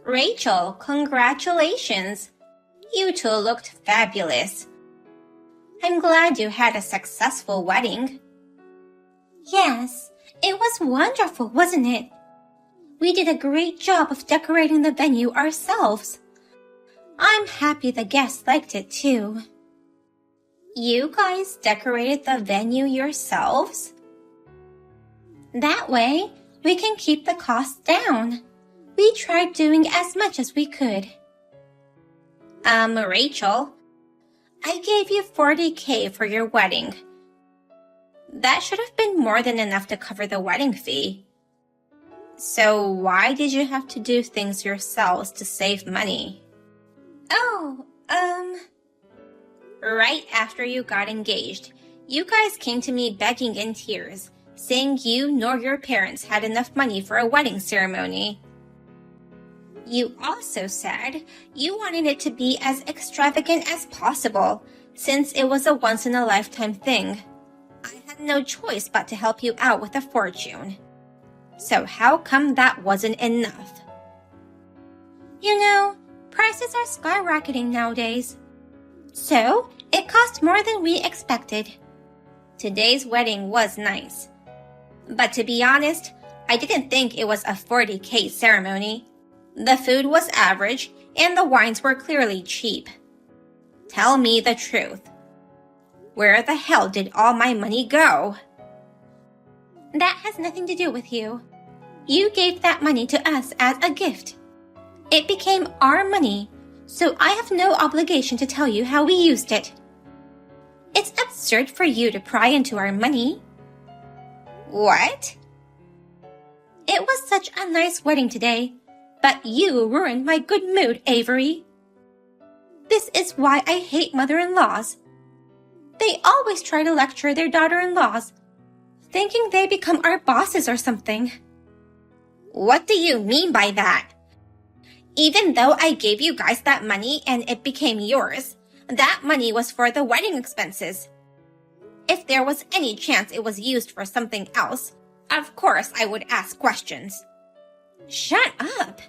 Rachel, congratulations! You two looked fabulous. I'm glad you had a successful wedding. Yes, it was wonderful, wasn't it? We did a great job of decorating the venue ourselves. I'm happy the guests liked it too. You guys decorated the venue yourselves? That way, we can keep the costs down. We tried doing as much as we could. Rachel, I gave you $40,000 for your wedding. That should have been more than enough to cover the wedding fee. So why did you have to do things yourselves to save money? Right after you got engaged, you guys came to me begging in tears, saying you nor your parents had enough money for a wedding ceremony. You also said you wanted it to be as extravagant as possible, since it was a once-in-a-lifetime thing. I had no choice but to help you out with a fortune. So how come that wasn't enough? You know, prices are skyrocketing nowadays. So, it cost more than we expected. Today's wedding was nice. But to be honest, I didn't think it was a $40,000 ceremony. The food was average, and the wines were clearly cheap. Tell me the truth. Where the hell did all my money go? That has nothing to do with you. You gave that money to us as a gift. It became our money, so I have no obligation to tell you how we used it. It's absurd for you to pry into our money. What? It was such a nice wedding today, but you ruined my good mood, Avery. This is why I hate mother-in-laws. They always try to lecture their daughter-in-laws, thinking they become our bosses or something. What do you mean by that? Even though I gave you guys that money and it became yours, that money was for the wedding expenses. If there was any chance it was used for something else, of course I would ask questions. Shut up.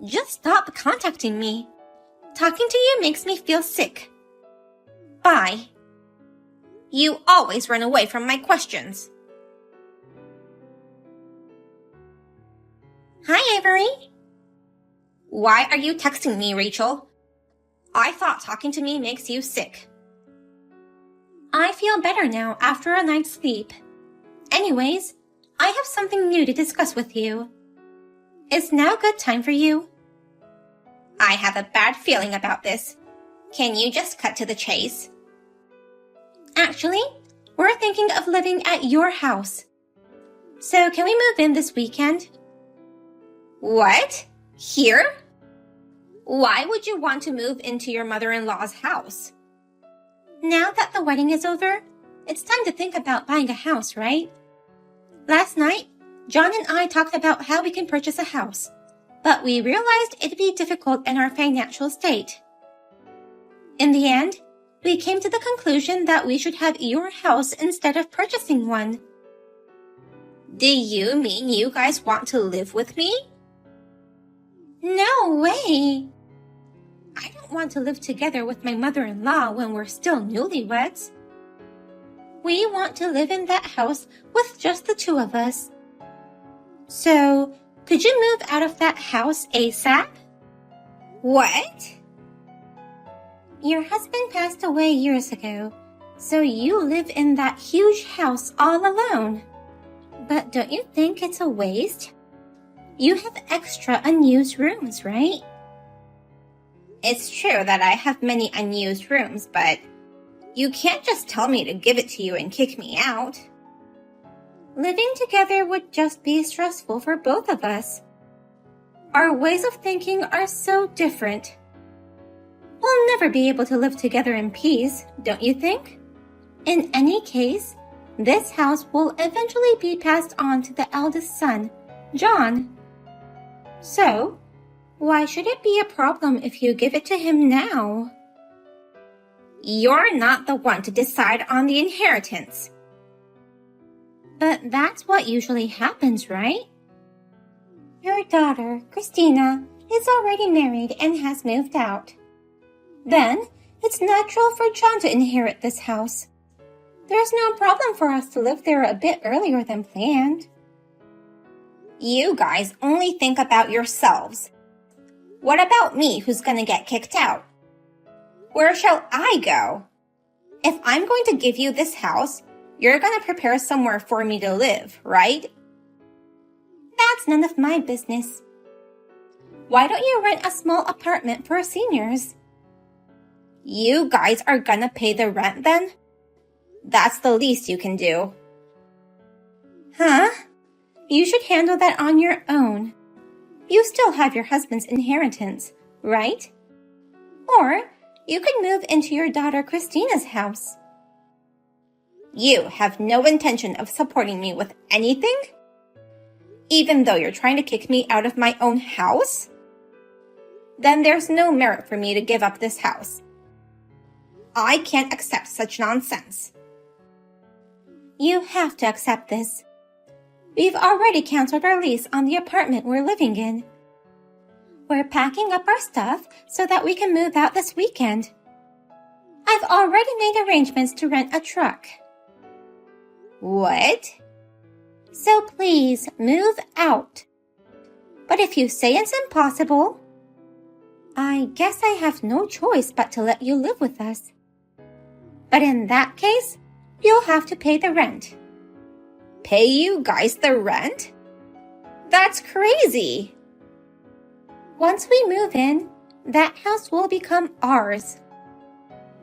Just stop contacting me. Talking to you makes me feel sick. Bye. You always run away from my questions. Hi, Avery. Why are you texting me, Rachel? I thought talking to me makes you sick. I feel better now after a night's sleep. Anyways, I have something new to discuss with you. Is now a good time for you? I have a bad feeling about this. Can you just cut to the chase? Actually, we're thinking of living at your house. So can we move in this weekend? What? Here? Why would you want to move into your mother-in-law's house? Now that the wedding is over, it's time to think about buying a house, right? Last night, John and I talked about how we can purchase a house, but we realized it'd be difficult in our financial state. In the end, we came to the conclusion that we should have your house instead of purchasing one. Do you mean you guys want to live with me? No way! I don't want to live together with my mother-in-law when we're still newlyweds. We want to live in that house with just the two of us. So, could you move out of that house ASAP? What? Your husband passed away years ago, so you live in that huge house all alone. But don't you think it's a waste? You have extra unused rooms, right? It's true that I have many unused rooms, but you can't just tell me to give it to you and kick me out. Living together would just be stressful for both of us. Our ways of thinking are so different. We'll never be able to live together in peace, don't you think? In any case, this house will eventually be passed on to the eldest son, John. So, why should it be a problem if you give it to him now? You're not the one to decide on the inheritance. But that's what usually happens, right? Your daughter, Christina, is already married and has moved out. Then, it's natural for John to inherit this house. There's no problem for us to live there a bit earlier than planned. You guys only think about yourselves. What about me who's gonna get kicked out? Where shall I go? If I'm going to give you this house, you're gonna prepare somewhere for me to live, right? That's none of my business. Why don't you rent a small apartment for seniors? You guys are gonna pay the rent then? That's the least you can do. Huh? You should handle that on your own. You still have your husband's inheritance, right? Or you could move into your daughter Christina's house. You have no intention of supporting me with anything? Even though you're trying to kick me out of my own house? Then there's no merit for me to give up this house. I can't accept such nonsense. You have to accept this. We've already canceled our lease on the apartment we're living in. We're packing up our stuff so that we can move out this weekend. I've already made arrangements to rent a truck. What? So please move out. But if you say it's impossible, I guess I have no choice but to let you live with us. But in that case, you'll have to pay the rent. Pay you guys the rent? That's crazy. Once we move in, that house will become ours.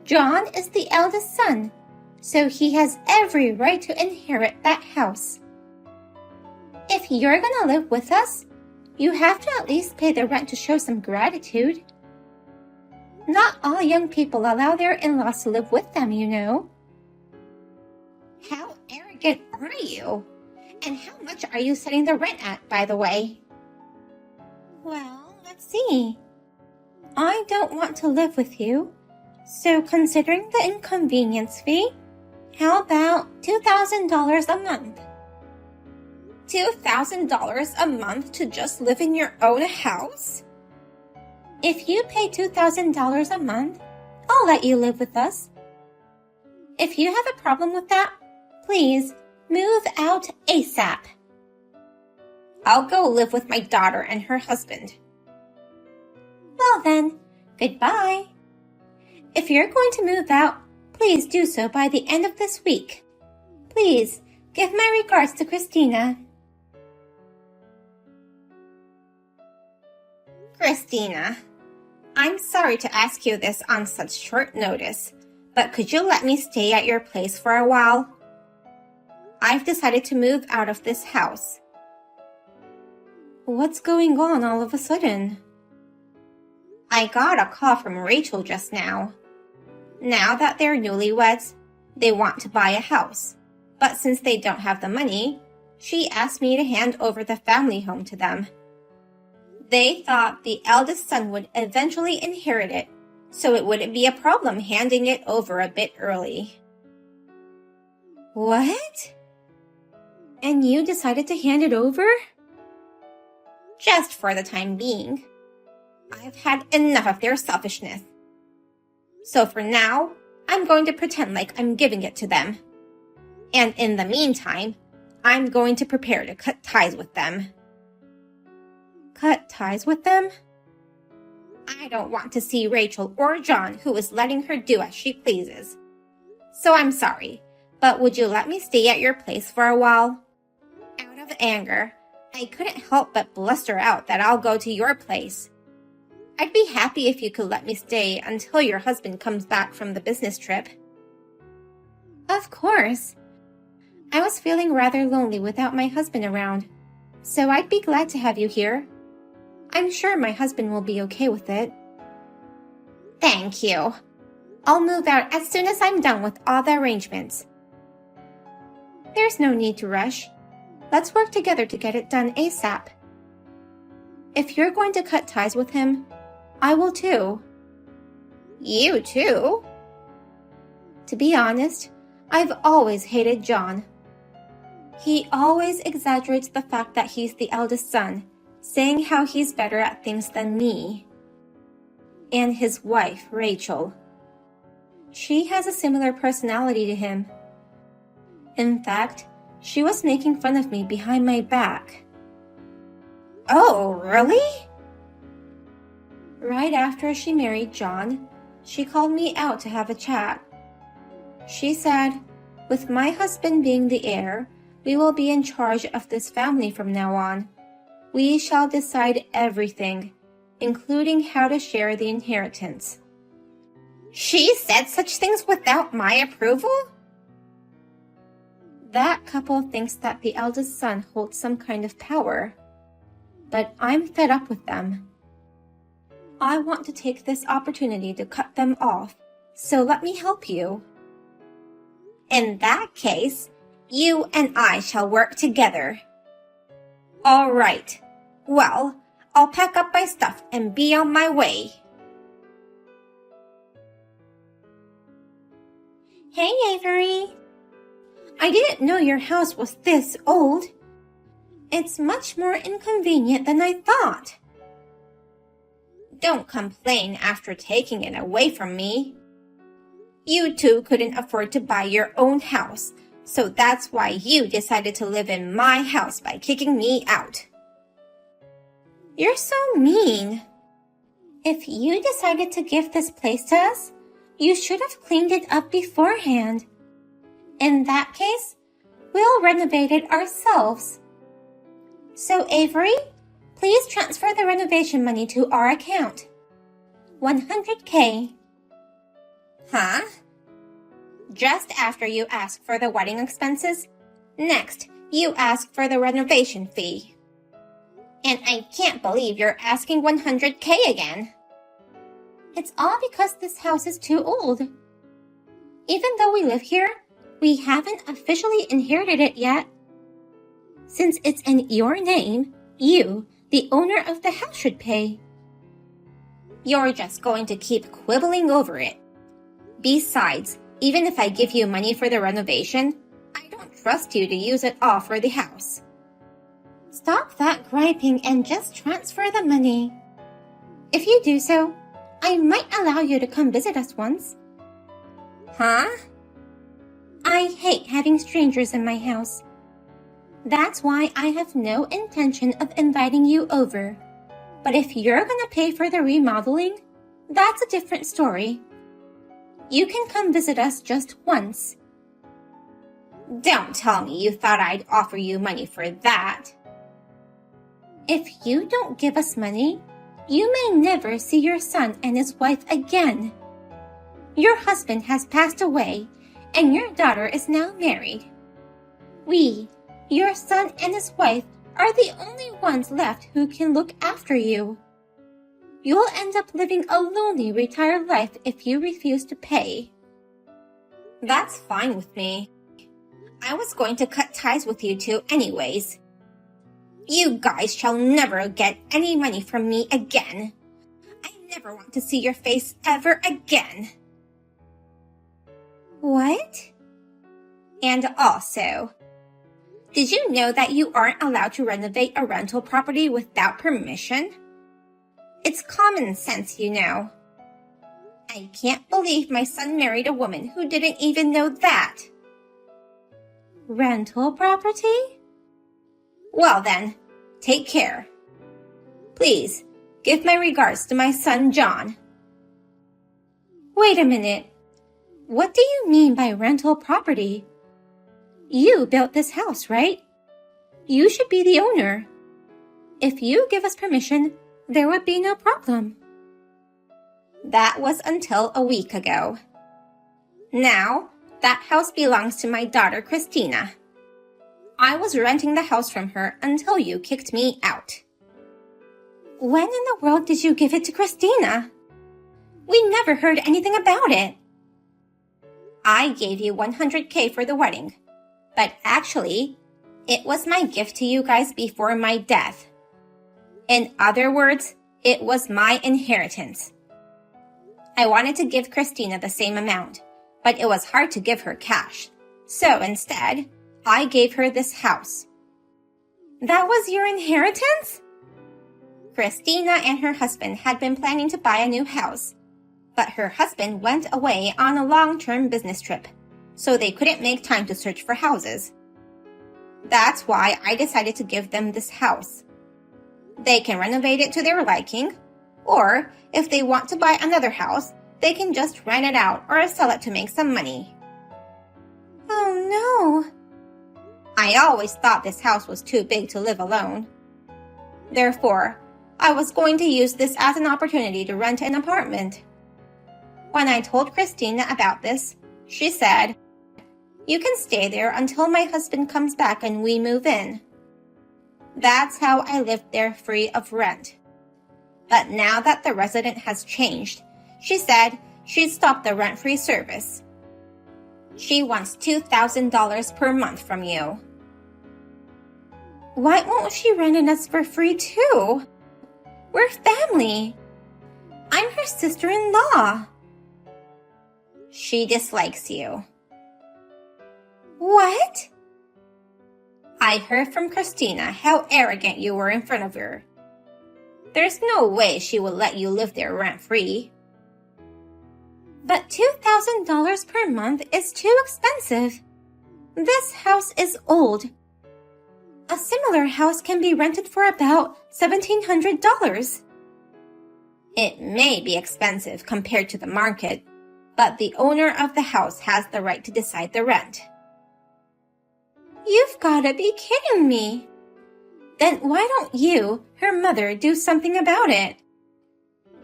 John is the eldest son, so he has every right to inherit that house. If you're gonna live with us, you have to at least pay the rent to show some gratitude. Not all young people allow their in-laws to live with them, you know. How arrogant are you? And how much are you setting the rent at, by the way? Well, let's see. I don't want to live with you, so considering the inconvenience fee, how about $2,000 a month? $2,000 a month to just live in your own house? If you pay $2,000 a month, I'll let you live with us. If you have a problem with that, please move out ASAP. I'll go live with my daughter and her husband. Well then, goodbye. If you're going to move out, please do so by the end of this week. Please give my regards to Christina. Christina, I'm sorry to ask you this on such short notice, but could you let me stay at your place for a while? I've decided to move out of this house. What's going on all of a sudden? I got a call from Rachel just now. Now that they're newlyweds, they want to buy a house. But since they don't have the money, she asked me to hand over the family home to them. They thought the eldest son would eventually inherit it, so it wouldn't be a problem handing it over a bit early. What? And you decided to hand it over? Just for the time being. I've had enough of their selfishness. So for now, I'm going to pretend like I'm giving it to them. And in the meantime, I'm going to prepare to cut ties with them. Cut ties with them? I don't want to see Rachel or John, who is letting her do as she pleases. So I'm sorry, but would you let me stay at your place for a while? Out of anger, I couldn't help but bluster out that I'll go to your place. I'd be happy if you could let me stay until your husband comes back from the business trip. Of course. I was feeling rather lonely without my husband around, so I'd be glad to have you here. I'm sure my husband will be okay with it. Thank you. I'll move out as soon as I'm done with all the arrangements. There's no need to rush. Let's work together to get it done ASAP. If you're going to cut ties with him, I will too. You too? To be honest, I've always hated John. He always exaggerates the fact that he's the eldest son saying how he's better at things than me. And his wife, Rachel. She has a similar personality to him. In fact, she was making fun of me behind my back. Oh, really? Right after she married John, she called me out to have a chat. She said, "With my husband being the heir, we will be in charge of this family from now on. We shall decide everything, including how to share the inheritance." She said such things without my approval? That couple thinks that the eldest son holds some kind of power. But I'm fed up with them. I want to take this opportunity to cut them off, so let me help you. In that case, you and I shall work together. All right. Well, I'll pack up my stuff and be on my way. Hey, Avery. I didn't know your house was this old. It's much more inconvenient than I thought. Don't complain after taking it away from me. You two couldn't afford to buy your own house, so that's why you decided to live in my house by kicking me out. You're so mean. If you decided to give this place to us, you should have cleaned it up beforehand. In that case, we'll renovate it ourselves. So, Avery, please transfer the renovation money to our account. $100K. Huh? Just after you ask for the wedding expenses, next you ask for the renovation fee. And I can't believe you're asking $100K again. It's all because this house is too old. Even though we live here, we haven't officially inherited it yet. Since it's in your name, you, the owner of the house, should pay. You're just going to keep quibbling over it. Besides, even if I give you money for the renovation, I don't trust you to use it all for the house. Stop that griping and just transfer the money. If you do so, I might allow you to come visit us once. Huh? I hate having strangers in my house. That's why I have no intention of inviting you over. But if you're gonna pay for the remodeling, that's a different story. You can come visit us just once. Don't tell me you thought I'd offer you money for that. If you don't give us money, you may never see your son and his wife again. Your husband has passed away, and your daughter is now married. We, your son and his wife, are the only ones left who can look after you. You'll end up living a lonely retired life if you refuse to pay. That's fine with me. I was going to cut ties with you two anyways. You guys shall never get any money from me again. I never want to see your face ever again. What? And also, did you know that you aren't allowed to renovate a rental property without permission? It's common sense, you know. I can't believe my son married a woman who didn't even know that. Rental property? Well then, take care. Please, give my regards to my son John. Wait a minute. What do you mean by rental property? You built this house, right? You should be the owner. If you give us permission, there would be no problem. That was until a week ago. Now, that house belongs to my daughter Christina. I was renting the house from her until you kicked me out. When in the world did you give it to Christina? We never heard anything about it. I gave you $100K for the wedding, but actually, it was my gift to you guys before my death. In other words, it was my inheritance. I wanted to give Christina the same amount, but it was hard to give her cash. So instead, I gave her this house. That was your inheritance? Christina and her husband had been planning to buy a new house, but her husband went away on a long-term business trip, so they couldn't make time to search for houses. That's why I decided to give them this house. They can renovate it to their liking, or if they want to buy another house, they can just rent it out or sell it to make some money. Oh no! I always thought this house was too big to live alone. Therefore, I was going to use this as an opportunity to rent an apartment. When I told Christina about this, she said, "You can stay there until my husband comes back and we move in." That's how I lived there free of rent. But now that the resident has changed, she said she'd stop the rent-free service. She wants $2,000 per month from you. Why won't she rent it us for free too? We're family. I'm her sister-in-law. She dislikes you. What? I heard from Christina how arrogant you were in front of her. There's no way she will let you live there rent-free. But $2,000 per month is too expensive. This house is old. A similar house can be rented for about $1,700. It may be expensive compared to the market, but the owner of the house has the right to decide the rent. You've got to be kidding me. Then why don't you, her mother, do something about it?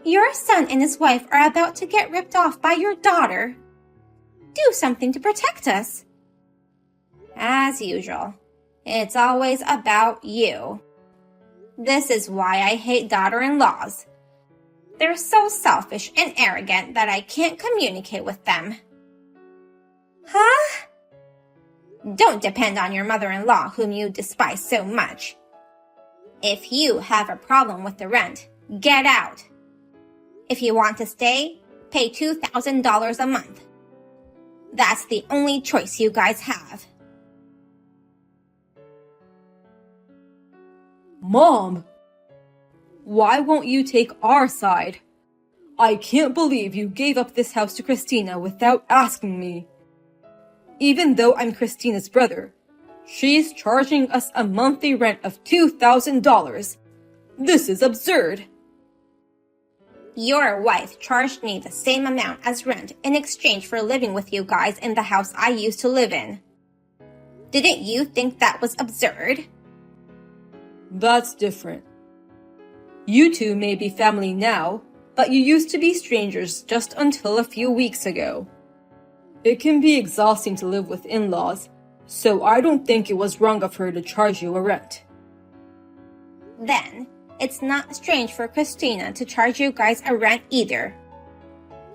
Your son and his wife are about to get ripped off by your daughter. Do something to protect us. As usual, it's always about you. This is why I hate daughter-in-laws. They're so selfish and arrogant that I can't communicate with them. Huh? Don't depend on your mother-in-law whom you despise so much. If you have a problem with the rent, get out. If you want to stay, pay $2,000 a month. That's the only choice you guys have. Mom! Why won't you take our side? I can't believe you gave up this house to Christina without asking me. Even though I'm Christina's brother, she's charging us a monthly rent of $2,000. This is absurd. Your wife charged me the same amount as rent in exchange for living with you guys in the house I used to live in. Didn't you think that was absurd? That's different. You two may be family now, but you used to be strangers just until a few weeks ago. It can be exhausting to live with in-laws, so I don't think it was wrong of her to charge you a rent. Then, it's not strange for Christina to charge you guys a rent either.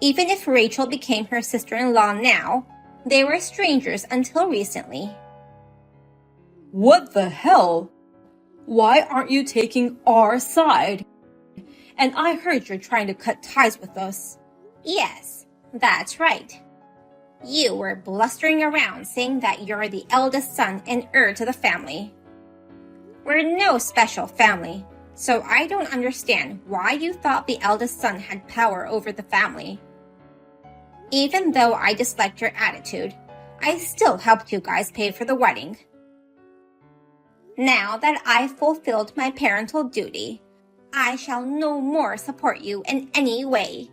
Even if Rachel became her sister-in-law now, they were strangers until recently. What the hell? Why aren't you taking our side? And I heard you're trying to cut ties with us. Yes, that's right. You were blustering around saying that you're the eldest son and heir to the family. We're no special family, so I don't understand why you thought the eldest son had power over the family. Even though I disliked your attitude, I still helped you guys pay for the wedding. Now that I've fulfilled my parental duty, I shall no more support you in any way.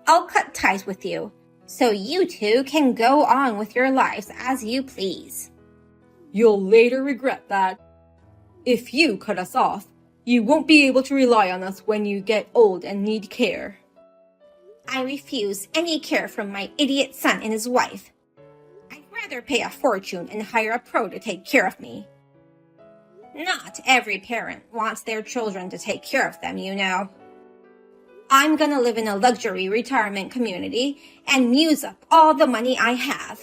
I'll cut ties with you, so you two can go on with your lives as you please. You'll later regret that. If you cut us off, you won't be able to rely on us when you get old and need care. I refuse any care from my idiot son and his wife. I'd rather pay a fortune and hire a pro to take care of me. Not every parent wants their children to take care of them, you know. I'm gonna live in a luxury retirement community and use up all the money I have.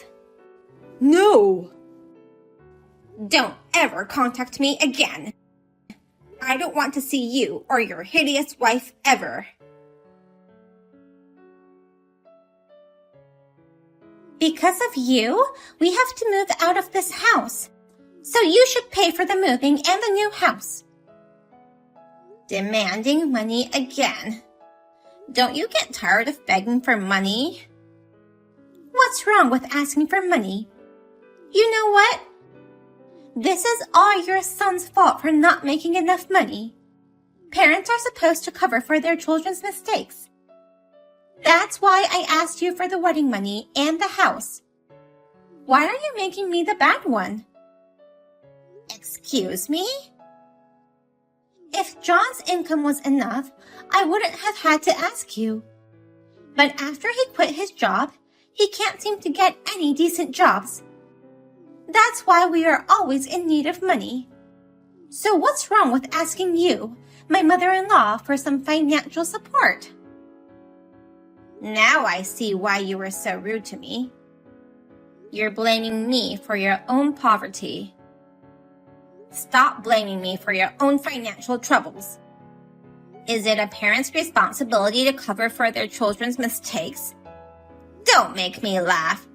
No! Don't ever contact me again. I don't want to see you or your hideous wife ever. Because of you, we have to move out of this house. So you should pay for the moving and the new house. Demanding money again. Don't you get tired of begging for money? What's wrong with asking for money? You know what? This is all your son's fault for not making enough money. Parents are supposed to cover for their children's mistakes. That's why I asked you for the wedding money and the house. Why are you making me the bad one? Excuse me? If John's income was enough, I wouldn't have had to ask you. But after he quit his job, he can't seem to get any decent jobs. That's why we are always in need of money. So what's wrong with asking you, my mother-in-law, for some financial support? Now I see why you were so rude to me. You're blaming me for your own poverty. Stop blaming me for your own financial troubles. Is it a parent's responsibility to cover for their children's mistakes? Don't make me laugh.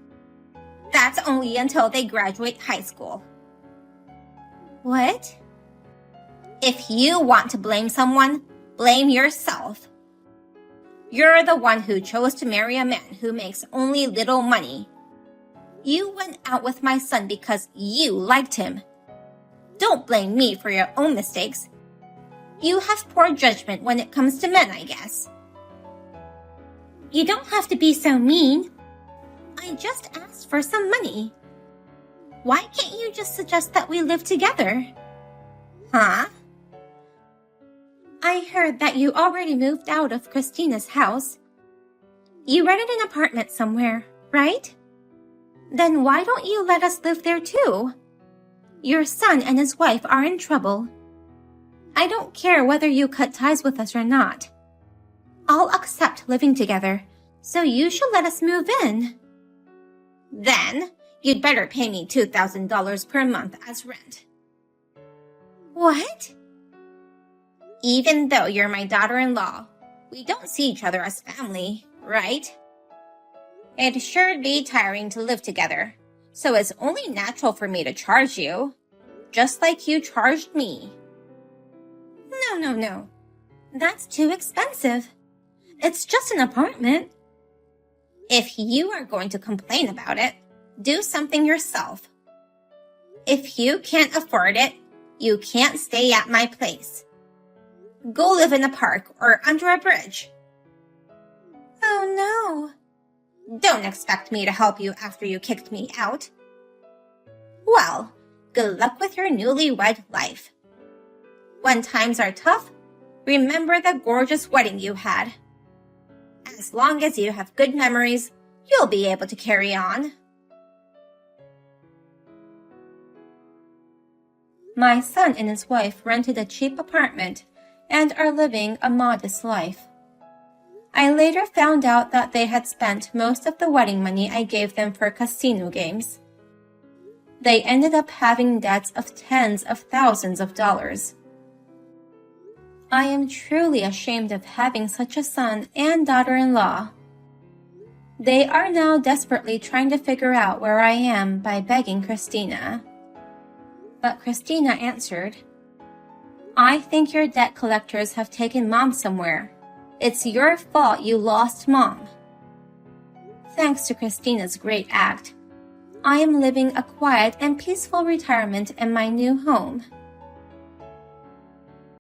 That's only until they graduate high school. What? If you want to blame someone, blame yourself. You're the one who chose to marry a man who makes only little money. You went out with my son because you liked him. Don't blame me for your own mistakes. You have poor judgment when it comes to men, I guess. You don't have to be so mean. I just asked for some money. Why can't you just suggest that we live together? Huh? I heard that you already moved out of Christina's house. You rented an apartment somewhere, right? Then why don't you let us live there too? Your son and his wife are in trouble. I don't care whether you cut ties with us or not. I'll accept living together, so you should let us move in. Then, you'd better pay me $2,000 per month as rent. What? Even though you're my daughter-in-law, we don't see each other as family, right? It'd sure be tiring to live together, so it's only natural for me to charge you, just like you charged me. No. That's too expensive. It's just an apartment. If you are going to complain about it, do something yourself. If you can't afford it, you can't stay at my place. Go live in a park or under a bridge. Oh no. Don't expect me to help you after you kicked me out. Well, good luck with your newlywed life. When times are tough, remember the gorgeous wedding you had. As long as you have good memories, you'll be able to carry on. My son and his wife rented a cheap apartment and are living a modest life. I later found out that they had spent most of the wedding money I gave them for casino games. They ended up having debts of tens of thousands of dollars. I am truly ashamed of having such a son and daughter-in-law. They are now desperately trying to figure out where I am by begging Christina. But Christina answered, I think your debt collectors have taken Mom somewhere. It's your fault you lost Mom. Thanks to Christina's great act, I am living a quiet and peaceful retirement in my new home.